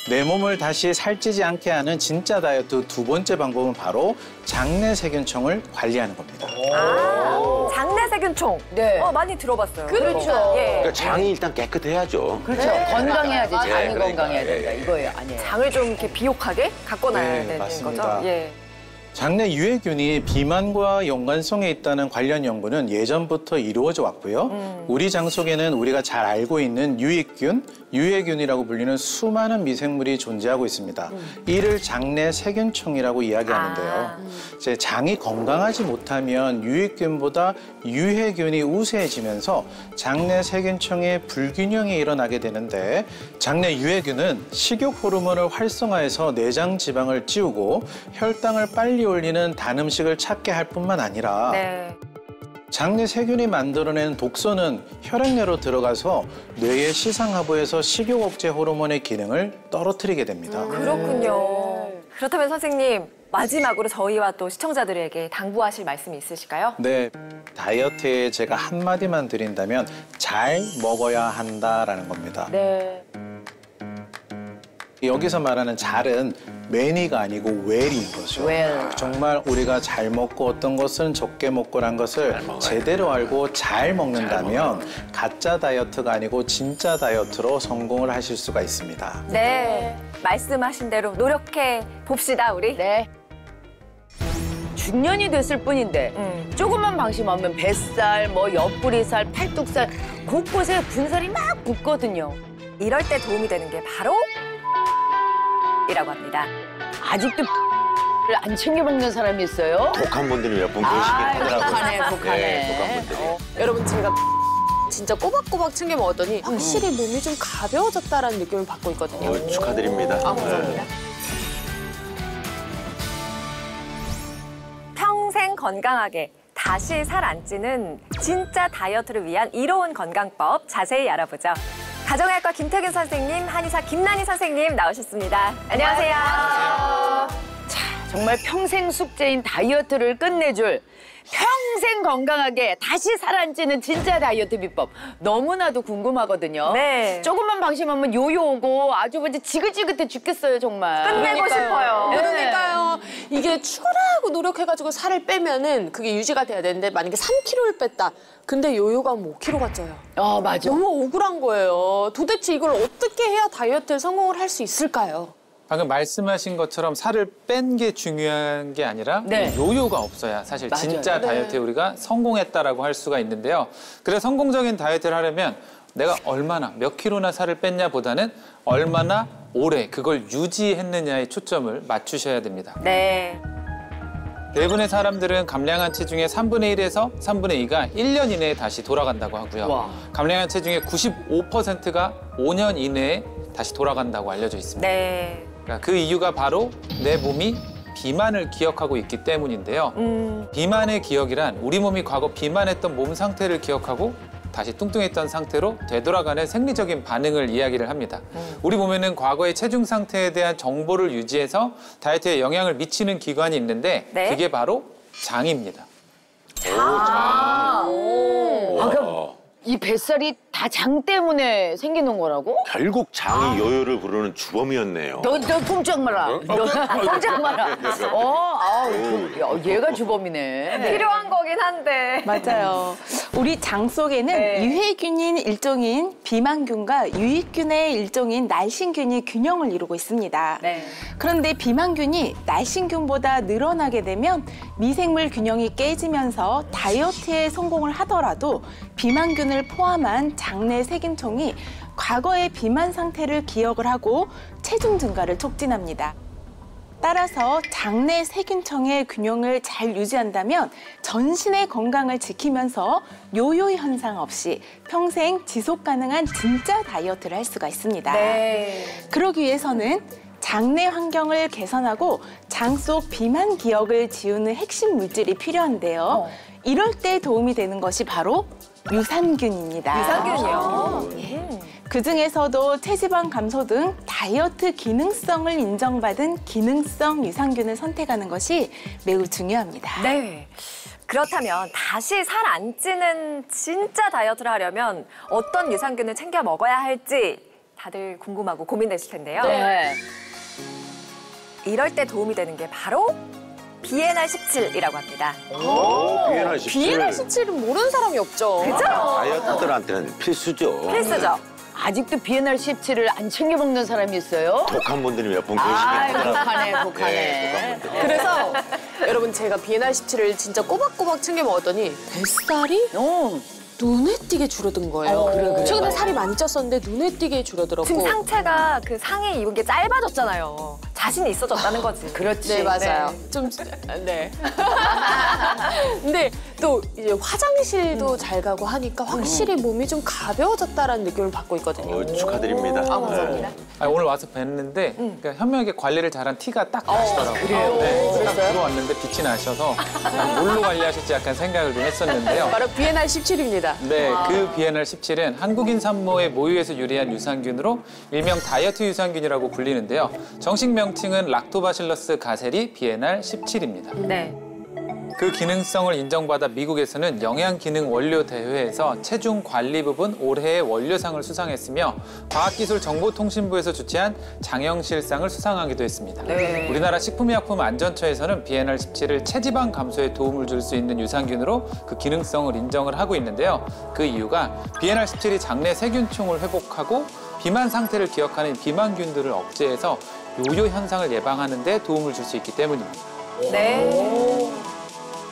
내 몸을 다시 살찌지 않게 하는 진짜 다이어트 두 번째 방법은 바로 장내 세균총을 관리하는 겁니다. 장내 세균총. 네. 많이 들어봤어요. 그렇죠. 예. 그러니까 장이 일단 깨끗해야죠. 그렇죠. 건강해야지 장이 그러니까. 건강해야 된다. 예. 이거예요. 아니에요. 장을 좀 이렇게 비옥하게 가꿔놔야 네, 되는 맞습니다. 거죠. 예. 장내 유해균이 비만과 연관성에 있다는 관련 연구는 예전부터 이루어져 왔고요. 우리 장 속에는 우리가 잘 알고 있는 유익균, 유해균이라고 불리는 수많은 미생물이 존재하고 있습니다. 이를 장내 세균총이라고 이야기하는데요. 제 장이 건강하지 못하면 유익균보다 유해균이 우세해지면서 장내 세균총의 불균형이 일어나게 되는데 장내 유해균은 식욕 호르몬을 활성화해서 내장 지방을 찌우고 혈당을 빨리 올리는 단 음식을 찾게 할 뿐만 아니라 네. 장내 세균이 만들어내는 독소는 혈액내로 들어가서 뇌의 시상하부에서 식욕 억제 호르몬의 기능을 떨어뜨리게 됩니다. 그렇군요. 그렇다면 선생님, 마지막으로 저희와 또 시청자들에게 당부하실 말씀이 있으실까요? 네, 다이어트에 제가 한마디만 드린다면 잘 먹어야 한다라는 겁니다. 네. 여기서 말하는 잘은 매니가 아니고 웰인 거죠. 웰. 정말 우리가 잘 먹고 어떤 것은 적게 먹고란 것을 제대로 알고 잘 먹는다면 가짜 다이어트가 아니고 진짜 다이어트로 성공을 하실 수가 있습니다. 네. 말씀하신 대로 노력해 봅시다, 우리. 네. 중년이 됐을 뿐인데 조금만 방심하면 뱃살, 뭐 옆구리살, 팔뚝살 곳곳에 분살이 막 붙거든요. 이럴 때 도움이 되는 게 바로 이라고 합니다. 아직도 안 챙겨 먹는 사람이 있어요? 독한 분들이 몇 분 계시긴 하더라고요. 독하네. 네, 독한 분들이. 여러분 제가 진짜 꼬박꼬박 챙겨 먹었더니 확실히 몸이 좀 가벼워졌다라는 느낌을 받고 있거든요. 축하드립니다. 감사합니다. 평생 건강하게 다시 살 안 찌는 진짜 다이어트를 위한 이로운 건강법 자세히 알아보죠. 가정의학과 김태균 선생님, 한의사 김난희 선생님 나오셨습니다. 안녕하세요. 정말 평생 숙제인 다이어트를 끝내줄 평생 건강하게 다시 살 안 찌는 진짜 다이어트 비법 너무나도 궁금하거든요. 네. 조금만 방심하면 요요 오고 아주 먼저 지긋지긋해 죽겠어요 정말. 끝내고 싶어요. 그러니까요. 이게 추가하고 노력해가지고 살을 빼면은 그게 유지가 돼야 되는데 만약에 3kg를 뺐다. 근데 요요가 5kg가 쪄요. 아 맞아. 너무 억울한 거예요. 도대체 이걸 어떻게 해야 다이어트에 성공을 할 수 있을까요? 방금 말씀하신 것처럼 살을 뺀 게 중요한 게 아니라 네. 요요가 없어야 사실 맞아요. 진짜 다이어트에 우리가 성공했다라고 할 수가 있는데요. 그래서 성공적인 다이어트를 하려면 내가 얼마나 몇 킬로나 살을 뺐냐보다는 얼마나 오래 그걸 유지했느냐에 초점을 맞추셔야 됩니다. 네. 대부분의 사람들은 감량한 체중의 3분의 1에서 3분의 2가 1년 이내에 다시 돌아간다고 하고요. 와. 감량한 체중의 95%가 5년 이내에 다시 돌아간다고 알려져 있습니다. 네. 그러니까 그 이유가 바로 내 몸이 비만을 기억하고 있기 때문인데요. 비만의 기억이란 우리 몸이 과거 비만했던 몸 상태를 기억하고 다시 뚱뚱했던 상태로 되돌아가는 생리적인 반응을 이야기를 합니다. 우리 몸에는 과거의 체중 상태에 대한 정보를 유지해서 다이어트에 영향을 미치는 기관이 있는데 네. 그게 바로 장입니다. 아 그럼 이 뱃살이 다 장 때문에 생기는 거라고? 결국 장이 요요를 부르는 주범이었네요. 너 꼼짝 마라. 너 꼼짝 마라. 얘가 주범이네. 필요한 거긴 한데. 맞아요. 우리 장 속에는 네. 유해균인 일종인 비만균과 유익균의 일종인 날씬균이 균형을 이루고 있습니다. 네. 그런데 비만균이 날씬균보다 늘어나게 되면 미생물 균형이 깨지면서 다이어트에 성공을 하더라도 비만균을 포함한 장내 세균총이 과거의 비만 상태를 기억을 하고 체중 증가를 촉진합니다. 따라서 장내 세균층의 균형을 잘 유지한다면 전신의 건강을 지키면서 요요 현상 없이 평생 지속 가능한 진짜 다이어트를 할 수가 있습니다. 네. 그러기 위해서는 장내 환경을 개선하고 장 속 비만 기억을 지우는 핵심 물질이 필요한데요. 이럴 때 도움이 되는 것이 바로 유산균입니다. 유산균이요? 그중에서도 체지방 감소 등 다이어트 기능성을 인정받은 기능성 유산균을 선택하는 것이 매우 중요합니다. 네. 그렇다면 다시 살 안 찌는 진짜 다이어트를 하려면 어떤 유산균을 챙겨 먹어야 할지 다들 궁금하고 고민되실 텐데요. 네. 이럴 때 도움이 되는 게 바로 BNR17이라고 합니다. BNR17. BNR17은 모르는 사람이 없죠. 그죠? 다이어트들한테는 필수죠. 필수죠. 아직도 BNR17을 안 챙겨 먹는 사람이 있어요? 독한 분들이 몇 분 아, 계시겠더라고요. 독하네, 독하네. 네, 독한 분들. 그래서 여러분 제가 BNR17을 진짜 꼬박꼬박 챙겨 먹었더니 뱃살이 눈에 띄게 줄어든 거예요. 그래. 최근에 살이 많이 쪘었는데 눈에 띄게 줄어들었고. 지금 상체가 그 상의 입은 게 짧아졌잖아요. 자신이 있어졌다는 거지. 그렇지. 네, 맞아요. 좀, 네. 근데 또 이제 화장실도 잘 가고 하니까 확실히 몸이 좀 가벼워졌다라는 느낌을 받고 있거든요. 축하드립니다. 아, 감사합니다. 아니, 오늘 와서 뵀는데 그러니까 현명하게 관리를 잘한 티가 딱 나시더라고요. 그래요? 네, 딱 들어왔는데 빛이 나셔서 뭘로 관리하실지 약간 생각을 좀 했었는데요. 바로 BNR17입니다. 네, 그 BNR17은 한국인 산모의 모유에서 유래한 유산균으로 일명 다이어트 유산균이라고 불리는데요. 정식 명칭은 락토바실러스 가세리 BNR17입니다. 네. 그 기능성을 인정받아 미국에서는 영양기능원료 대회에서 체중 관리 부분 올해의 원료상을 수상했으며 과학기술정보통신부에서 주최한 장영실상을 수상하기도 했습니다. 네. 우리나라 식품의약품안전처에서는 BNR17을 체지방 감소에 도움을 줄 수 있는 유산균으로 그 기능성을 인정을 하고 있는데요. 그 이유가 BNR17이 장내 세균층을 회복하고 비만 상태를 기억하는 비만균들을 억제해서 요요 현상을 예방하는 데 도움을 줄 수 있기 때문입니다. 네.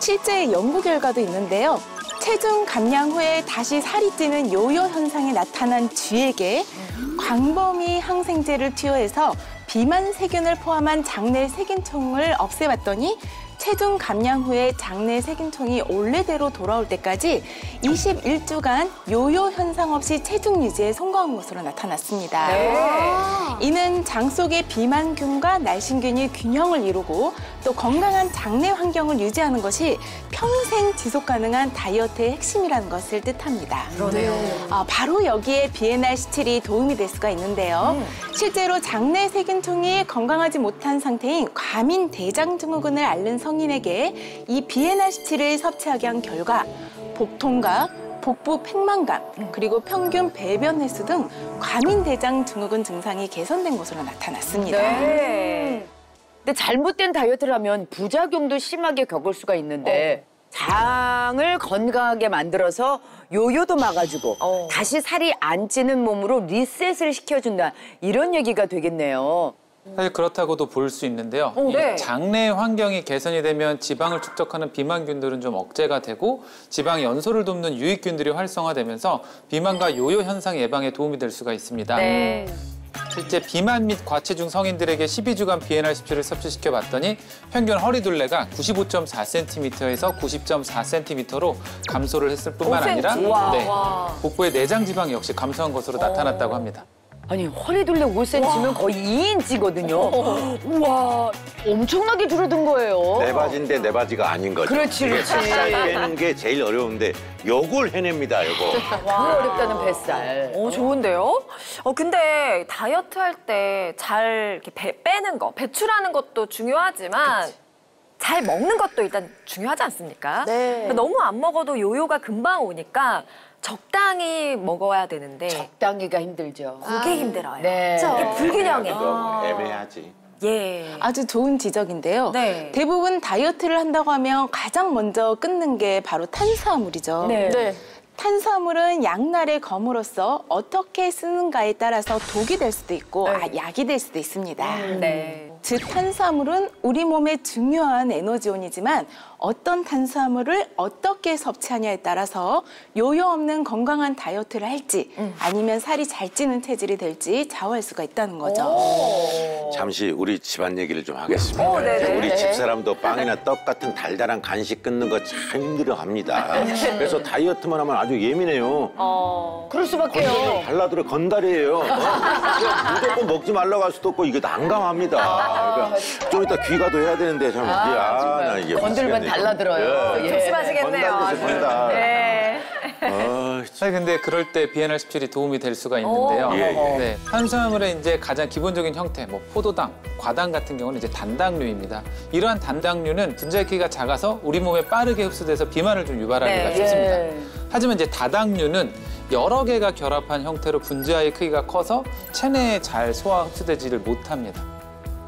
실제 연구 결과도 있는데요. 체중 감량 후에 다시 살이 찌는 요요 현상이 나타난 쥐에게 광범위 항생제를 투여해서 비만 세균을 포함한 장내 세균총을 없애봤더니 체중 감량 후에 장내 세균총이 원래대로 돌아올 때까지 21주간 요요 현상 없이 체중 유지에 성공한 것으로 나타났습니다. 이는 장 속의 비만균과 날씬균이 균형을 이루고 또 건강한 장내 환경을 유지하는 것이 평생 지속 가능한 다이어트의 핵심이라는 것을 뜻합니다. 그러네요. 바로 여기에 BNR17이 도움이 될 수가 있는데요. 실제로 장내 세균총이 건강하지 못한 상태인 과민 대장증후군을 앓는 성인에게 이 BNR17을 섭취하게 한 결과 복통과 복부 팽만감, 그리고 평균 배변 횟수 등 과민 대장증후군 증상이 개선된 것으로 나타났습니다. 네. 근데 잘못된 다이어트를 하면 부작용도 심하게 겪을 수가 있는데 장을 건강하게 만들어서 요요도 막아주고 다시 살이 안 찌는 몸으로 리셋을 시켜준다. 이런 얘기가 되겠네요. 사실 그렇다고도 볼 수 있는데요. 네. 이 장내 환경이 개선이 되면 지방을 축적하는 비만균들은 좀 억제가 되고 지방 연소를 돕는 유익균들이 활성화되면서 비만과 요요 현상 예방에 도움이 될 수가 있습니다. 네. 실제 비만 및 과체중 성인들에게 12주간 BNR17을 섭취시켜 봤더니 평균 허리둘레가 95.4cm에서 90.4cm로 감소를 했을 뿐만 아니라 네, 복부의 내장 지방이 역시 감소한 것으로 나타났다고 합니다. 아니 허리둘레 5cm면 거의 2인치거든요. 우와, 엄청나게 줄어든 거예요. 내 바지인데 내 바지가 아닌 거죠. 그렇지, 이게 그렇지. 뱃살 빼는 게 제일 어려운데 요걸 해냅니다, 요거. 그 어렵다는 뱃살. 좋은데요? 근데 다이어트 할 때 잘 이렇게 배 빼는 거, 배출하는 것도 중요하지만 잘 먹는 것도 일단 중요하지 않습니까? 네. 너무 안 먹어도 요요가 금방 오니까 적당히 먹어야 되는데 적당히가 힘들죠. 그게 힘들어요. 네. 이게 불균형해. 애매하지. 예. 아주 좋은 지적인데요. 네. 대부분 다이어트를 한다고 하면 가장 먼저 끊는 게 바로 탄수화물이죠. 네. 탄수화물은 양날의 검으로서 어떻게 쓰는가에 따라서 독이 될 수도 있고 약이 될 수도 있습니다. 네. 즉 탄수화물은 우리 몸에 중요한 에너지원이지만 어떤 탄수화물을 어떻게 섭취하냐에 따라서 요요 없는 건강한 다이어트를 할지 아니면 살이 잘 찌는 체질이 될지 좌우할 수가 있다는 거죠. 잠시 우리 집안 얘기를 좀 하겠습니다. 네네. 우리 집사람도 빵이나 떡 같은 달달한 간식 끊는 거 참 힘들어합니다. 그래서 다이어트만 하면 아주 예민해요. 그럴 수밖에요. 달라들어 건달이에요. 그냥 무조건 먹지 말라고 할 수도 없고 이게 난감합니다. 그러니까 좀 이따 귀가도 해야 되는데 참 나 이게 건들면 미치겠네. 달라들어요. 예. 조심하시겠네요. 건달. 네. 사실 근데 그럴 때 비엔알17이 도움이 될 수가 있는데요. 네, 탄수화물의 이제 가장 기본적인 형태, 뭐 포도당, 과당 같은 경우는 이제 단당류입니다. 이러한 단당류는 분자의 크기가 작아서 우리 몸에 빠르게 흡수돼서 비만을 좀 유발하기가 쉽습니다. 하지만 이제 다당류는 여러 개가 결합한 형태로 분자의 크기가 커서 체내에 잘 소화 흡수되지를 못합니다.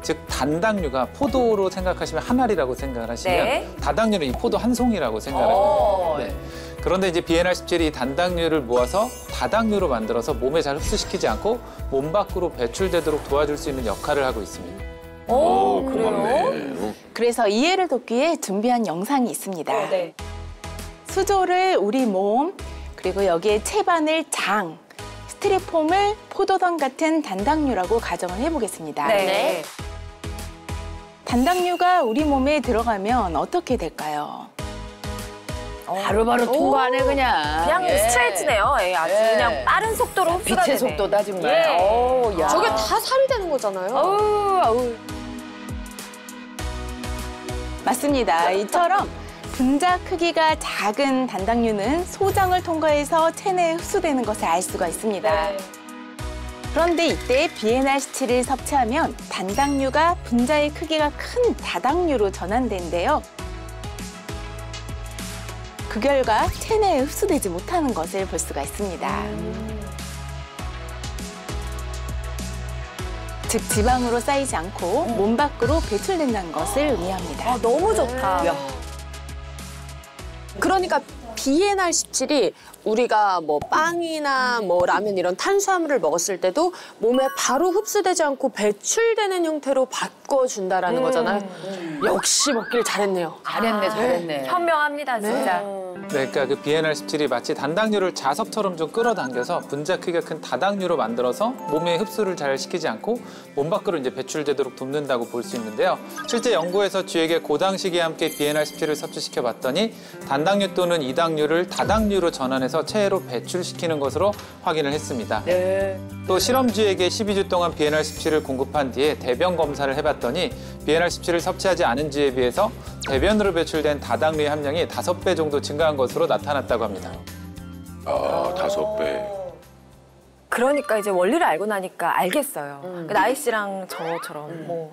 즉 단당류가 포도로 생각하시면 한 알이라고 생각을 하시면 네. 다당류는 이 포도 한 송이라고 생각을 합니다. 네. 그런데 이제 비엔알17이 이 단당류를 모아서 다당류로 만들어서 몸에 잘 흡수시키지 않고 몸 밖으로 배출되도록 도와줄 수 있는 역할을 하고 있습니다. 고맙네. 그래서 이해를 돕기 위해 준비한 영상이 있습니다. 네. 수조를 우리 몸, 그리고 여기에 채반을 장, 스티로폼을 포도당 같은 단당류라고 가정을 해보겠습니다. 네. 단당류가 우리 몸에 들어가면 어떻게 될까요? 바로바로 통과하네 그냥. 그냥 예. 스트레이트네요. 예, 아주 예. 그냥 빠른 속도로 흡수가 빛의 되네. 속도다 정말. 예. 어우, 야. 저게 다 살이 되는 거잖아요. 아우. 맞습니다. 이처럼 분자 크기가 작은 단당류는 소장을 통과해서 체내에 흡수되는 것을 알 수가 있습니다. 그런데 이때 비엔알17을 섭취하면 단당류가 분자의 크기가 큰 다당류로 전환되는데요. 그 결과 체내에 흡수되지 못하는 것을 볼 수가 있습니다. 즉 지방으로 쌓이지 않고 몸 밖으로 배출된다는 것을 의미합니다. 너무 좋다. 그러니까 비엔알17이 우리가 뭐 빵이나 뭐 라면 이런 탄수화물을 먹었을 때도 몸에 바로 흡수되지 않고 배출되는 형태로 바꿔준다라는 거잖아요. 역시 먹길 잘했네요. 잘했네. 현명합니다, 진짜. 네, 그러니까 그 비엔알17이 마치 단당류를 자석처럼 좀 끌어당겨서 분자 크기가 큰 다당류로 만들어서 몸에 흡수를 잘 시키지 않고 몸 밖으로 이제 배출되도록 돕는다고 볼 수 있는데요. 실제 연구에서 쥐에게 고당식이와 함께 비엔알17을 섭취시켜 봤더니 단당류 또는 이당류를 다당류로 전환해서 체외로 배출시키는 것으로 확인을 했습니다. 또 실험쥐에게 12주 동안 비엔알17을 공급한 뒤에 대변 검사를 해봤더니 비엔알17을 섭취하지 않은 쥐에 비해서 대변으로 배출된 다당류의 함량이 5배 정도 증가한 것으로 나타났다고 합니다. 5배. 그러니까 이제 원리를 알고 나니까 알겠어요. 나희 씨랑 저처럼 뭐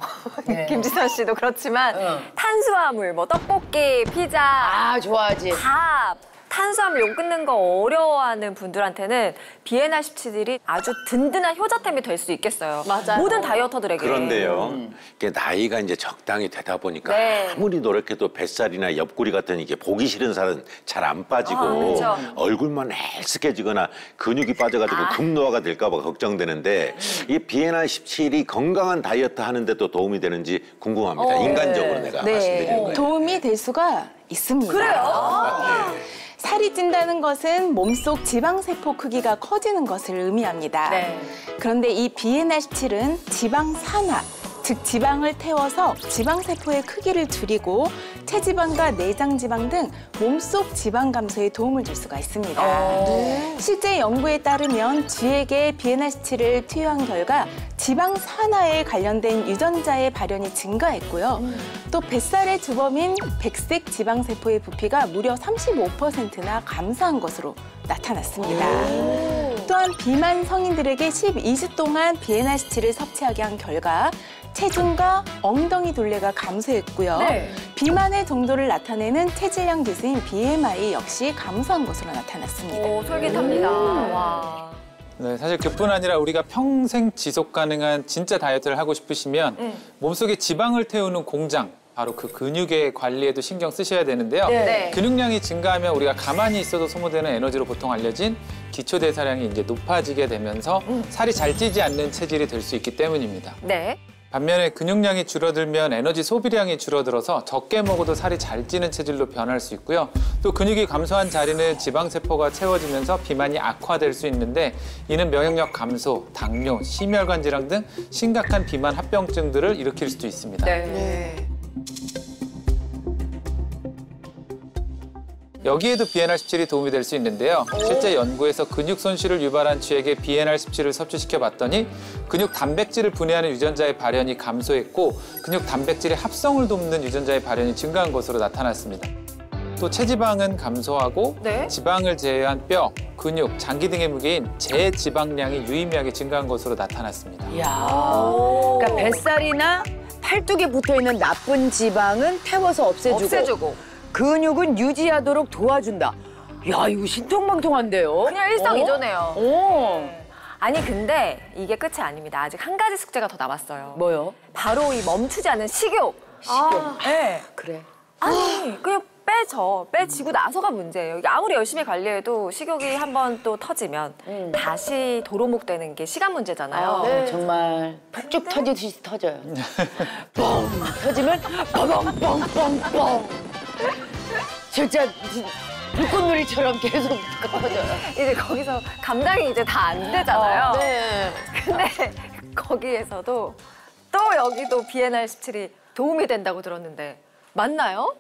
김지선 씨도 그렇지만 탄수화물, 뭐 떡볶이, 피자, 아 좋아하지. 밥, 탄수화물 용 끊는 거 어려워하는 분들한테는 비엔알17이 아주 든든한 효자템이 될 수 있겠어요. 맞아요. 모든 다이어터들에게. 그런데요, 이게 나이가 이제 적당히 되다 보니까 네. 아무리 노력해도 뱃살이나 옆구리 같은 이게 보기 싫은 살은 잘 안 빠지고 그렇죠. 얼굴만 헬쓱해지거나 근육이 빠져가지고 금노화가 될까 봐 걱정되는데 이 비엔알17이 건강한 다이어트 하는데 또 도움이 되는지 궁금합니다. 인간적으로 내가 말씀드리는 거예요. 도움이 될 수가 있습니다. 그래요? 살이 찐다는 것은 몸속 지방세포 크기가 커지는 것을 의미합니다. 네. 그런데 이 비엔알17은 지방 산화, 즉 지방을 태워서 지방세포의 크기를 줄이고 체지방과 내장지방 등 몸속 지방 감소에 도움을 줄 수가 있습니다. 실제 연구에 따르면 쥐에게 비엔알17을 투여한 결과 지방 산화에 관련된 유전자의 발현이 증가했고요. 또 뱃살의 주범인 백색 지방세포의 부피가 무려 35%나 감소한 것으로 나타났습니다. 또한 비만 성인들에게 12주 동안 비엔알17을 섭취하게 한 결과 체중과 엉덩이 둘레가 감소했고요. 네. 비만의 정도를 나타내는 체질량 지수인 BMI 역시 감소한 것으로 나타났습니다. 오, 솔깃합니다. 와. 네, 사실 그뿐 아니라 우리가 평생 지속 가능한 진짜 다이어트를 하고 싶으시면 몸속에 지방을 태우는 공장, 바로 그 근육의 관리에도 신경 쓰셔야 되는데요. 네. 근육량이 증가하면 우리가 가만히 있어도 소모되는 에너지로 보통 알려진 기초대사량이 이제 높아지게 되면서 살이 잘 찌지 않는 체질이 될 수 있기 때문입니다. 네. 반면에 근육량이 줄어들면 에너지 소비량이 줄어들어서 적게 먹어도 살이 잘 찌는 체질로 변할 수 있고요. 또 근육이 감소한 자리는 지방세포가 채워지면서 비만이 악화될 수 있는데 이는 면역력 감소, 당뇨, 심혈관 질환 등 심각한 비만 합병증들을 일으킬 수도 있습니다. 네. 여기에도 BNR17이 도움이 될 수 있는데요. 실제 연구에서 근육 손실을 유발한 쥐에게 BNR17을 섭취시켜 봤더니 근육 단백질을 분해하는 유전자의 발현이 감소했고 근육 단백질의 합성을 돕는 유전자의 발현이 증가한 것으로 나타났습니다. 또 체지방은 감소하고 네? 지방을 제외한 뼈, 근육, 장기 등의 무게인 제지방량이 유의미하게 증가한 것으로 나타났습니다. 이야. 그러니까 뱃살이나 팔뚝에 붙어있는 나쁜 지방은 태워서 없애주고 근육은 유지하도록 도와준다. 야, 이거 신통방통한데요? 그냥 일석이조네요. 오. 아니 근데 이게 끝이 아닙니다. 아직 한 가지 숙제가 더 남았어요. 뭐요? 바로 이 멈추지 않는 식욕. 네. 그래. 아니 그냥 빼지고 나서가 문제예요. 이게 아무리 열심히 관리해도 식욕이 한번 또 터지면 다시 도루묵 되는 게 시간 문제잖아요. 네. 정말 폭죽 터지듯이 터져요. 뻥 터지면 뻥뻥뻥뻥뻥. 진짜 불꽃놀이처럼 계속 터져요. 이제 거기서 감당이 이제 다 안 되잖아요. 네. 근데 거기에서도 또 여기도 BNR17이 도움이 된다고 들었는데 맞나요?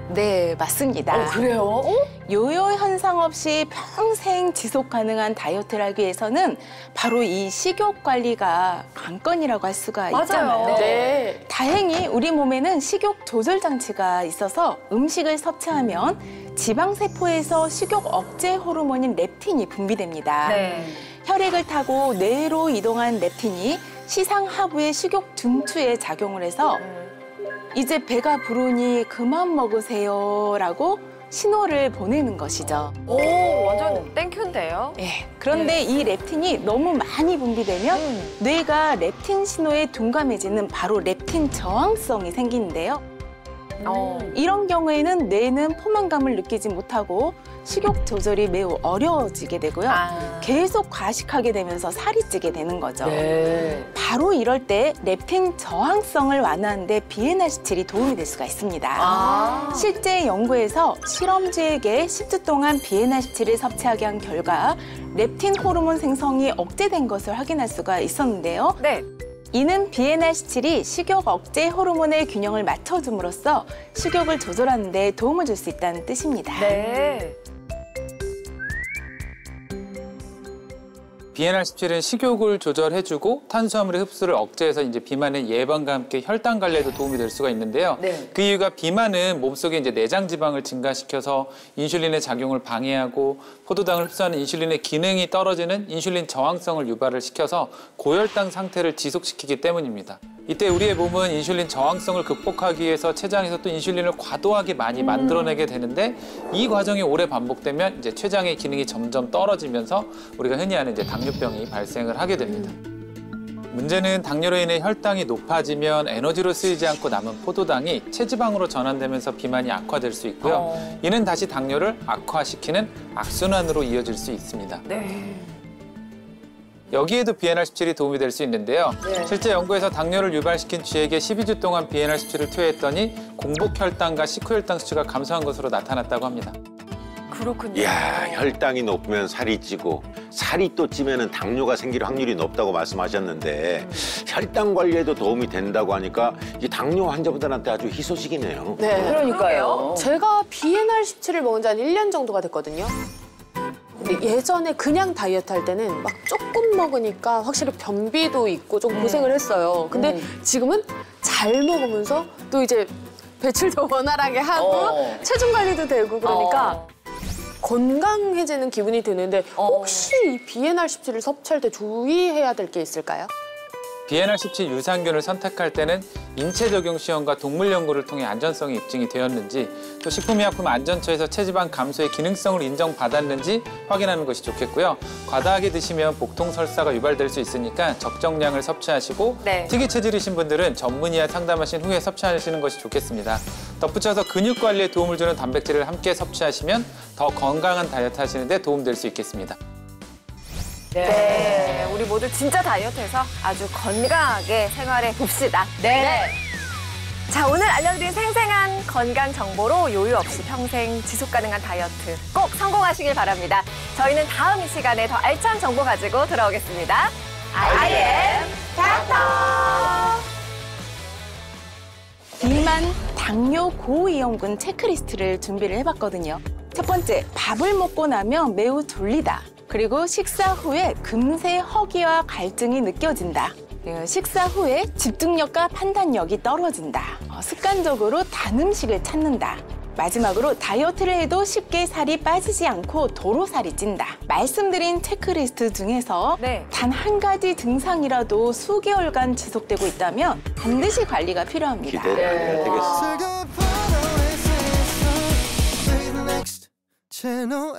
네, 맞습니다. 그래요? 요요 현상 없이 평생 지속 가능한 다이어트를 하기 위해서는 바로 이 식욕 관리가 관건이라고 할 수가 있잖아요. 네. 다행히 우리 몸에는 식욕 조절 장치가 있어서 음식을 섭취하면 지방세포에서 식욕 억제 호르몬인 렙틴이 분비됩니다. 네. 혈액을 타고 뇌로 이동한 렙틴이 시상 하부의 식욕 중추에 작용을 해서 이제 배가 부르니 그만 먹으세요라고 신호를 보내는 것이죠. 오, 완전 땡큐인데요? 예. 그런데 이 렙틴이 너무 많이 분비되면 뇌가 렙틴 신호에 둔감해지는 바로 렙틴 저항성이 생기는데요. 이런 경우에는 뇌는 포만감을 느끼지 못하고 식욕 조절이 매우 어려워지게 되고요. 계속 과식하게 되면서 살이 찌게 되는 거죠. 네. 바로 이럴 때 렙틴 저항성을 완화하는 데 BNR17이 도움이 될 수가 있습니다. 실제 연구에서 실험쥐에게 10주 동안 BNR17을 섭취하게 한 결과 렙틴 호르몬 생성이 억제된 것을 확인할 수가 있었는데요. 네. 이는 BNR17이 식욕 억제 호르몬의 균형을 맞춰줌으로써 식욕을 조절하는 데 도움을 줄 수 있다는 뜻입니다. 네. BNR17은 식욕을 조절해주고 탄수화물의 흡수를 억제해서 이제 비만의 예방과 함께 혈당 관리에도 도움이 될 수가 있는데요. 네. 그 이유가 비만은 몸속에 이제 내장 지방을 증가시켜서 인슐린의 작용을 방해하고 포도당을 흡수하는 인슐린의 기능이 떨어지는 인슐린 저항성을 유발을 시켜서 고혈당 상태를 지속시키기 때문입니다. 이때 우리의 몸은 인슐린 저항성을 극복하기 위해서 췌장에서 또 인슐린을 과도하게 많이 만들어내게 되는데 이 과정이 오래 반복되면 이제 췌장의 기능이 점점 떨어지면서 우리가 흔히 아는 이제 당뇨병이 발생을 하게 됩니다. 문제는 당뇨로 인해 혈당이 높아지면 에너지로 쓰이지 않고 남은 포도당이 체지방으로 전환되면서 비만이 악화될 수 있고요. 이는 다시 당뇨를 악화시키는 악순환으로 이어질 수 있습니다. 네. 여기에도 BNR17이 도움이 될 수 있는데요. 실제 연구에서 당뇨를 유발시킨 쥐에게 12주 동안 BNR17을 투여했더니 공복 혈당과 식후 혈당 수치가 감소한 것으로 나타났다고 합니다. 그렇군요. 이야, 혈당이 높으면 살이 찌고 살이 또 찌면은 당뇨가 생길 확률이 높다고 말씀하셨는데 혈당 관리에도 도움이 된다고 하니까 이 당뇨 환자분들한테 아주 희소식이네요. 네. 그러니까요. 제가 BNR17을 먹은 지 한 1년 정도가 됐거든요. 근데 예전에 그냥 다이어트 할 때는 막 조금 먹으니까 확실히 변비도 있고 좀 고생을 했어요. 근데 지금은 잘 먹으면서 또 이제 배출도 원활하게 하고 체중 관리도 되고 그러니까 건강해지는 기분이 드는데 혹시 이 BNR17을 섭취할 때 주의해야 될 게 있을까요? BNR17 유산균을 선택할 때는 인체 적용 시험과 동물 연구를 통해 안전성이 입증이 되었는지 또 식품의약품안전처에서 체지방 감소의 기능성을 인정받았는지 확인하는 것이 좋겠고요. 과다하게 드시면 복통 설사가 유발될 수 있으니까 적정량을 섭취하시고 네. 특이 체질이신 분들은 전문의와 상담하신 후에 섭취하시는 것이 좋겠습니다. 덧붙여서 근육 관리에 도움을 주는 단백질을 함께 섭취하시면 더 건강한 다이어트 하시는 데 도움될 수 있겠습니다. 네, 우리 모두 진짜 다이어트해서 아주 건강하게 생활해 봅시다. 네. 자, 오늘 알려드린 생생한 건강 정보로 요요 없이 평생 지속 가능한 다이어트 꼭 성공하시길 바랍니다. 저희는 다음 이 시간에 더 알찬 정보 가지고 돌아오겠습니다. I am 닥터. 비만, 당뇨, 고위험군 체크리스트를 준비를 해봤거든요. 첫 번째, 밥을 먹고 나면 매우 졸리다. 그리고 식사 후에 금세 허기와 갈증이 느껴진다. 그리고 식사 후에 집중력과 판단력이 떨어진다. 습관적으로 단 음식을 찾는다. 마지막으로 다이어트를 해도 쉽게 살이 빠지지 않고 도로 살이 찐다. 말씀드린 체크리스트 중에서 네. 단 한 가지 증상이라도 수개월간 지속되고 있다면 반드시 관리가 필요합니다. 기대를 해야 되겠어. 즐거운 밤, always say so. Play the next channel.